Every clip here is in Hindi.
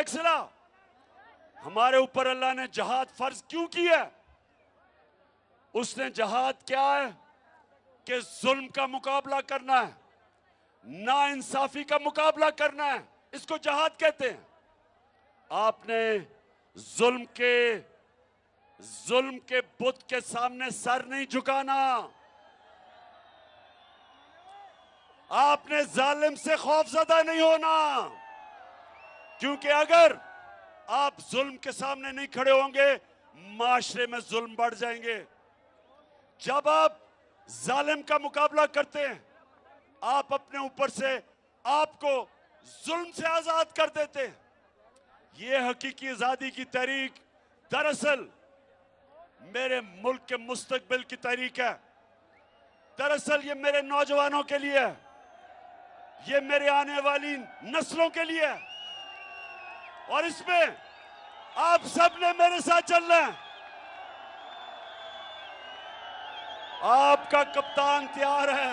सिला। हमारे ऊपर अल्लाह ने जहाद फर्ज क्यों किया? उसने जहाद क्या है कि जुल्म का मुकाबला करना है, नाइंसाफी का मुकाबला करना है, इसको जहाद कहते हैं। आपने जुल्म के बुत के सामने सर नहीं झुकाना। आपने जालिम से खौफजदा नहीं होना, क्योंकि अगर आप जुल्म के सामने नहीं खड़े होंगे, माशरे में जुल्म बढ़ जाएंगे। जब आप जालिम का मुकाबला करते हैं, आप अपने ऊपर से आपको जुल्म से आजाद कर देते हैं। ये हकीकी आजादी की तहरीक दरअसल मेरे मुल्क के मुस्तकबिल की तहरीक है। दरअसल ये मेरे नौजवानों के लिए है, ये मेरे आने वाली नस्लों के लिए है, और इसमें आप सब ने मेरे साथ चलना है। आपका कप्तान तैयार है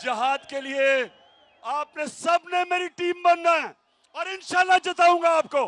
जहाद के लिए। आपने सब ने मेरी टीम बनना है और इंशाल्लाह जिताऊंगा आपको।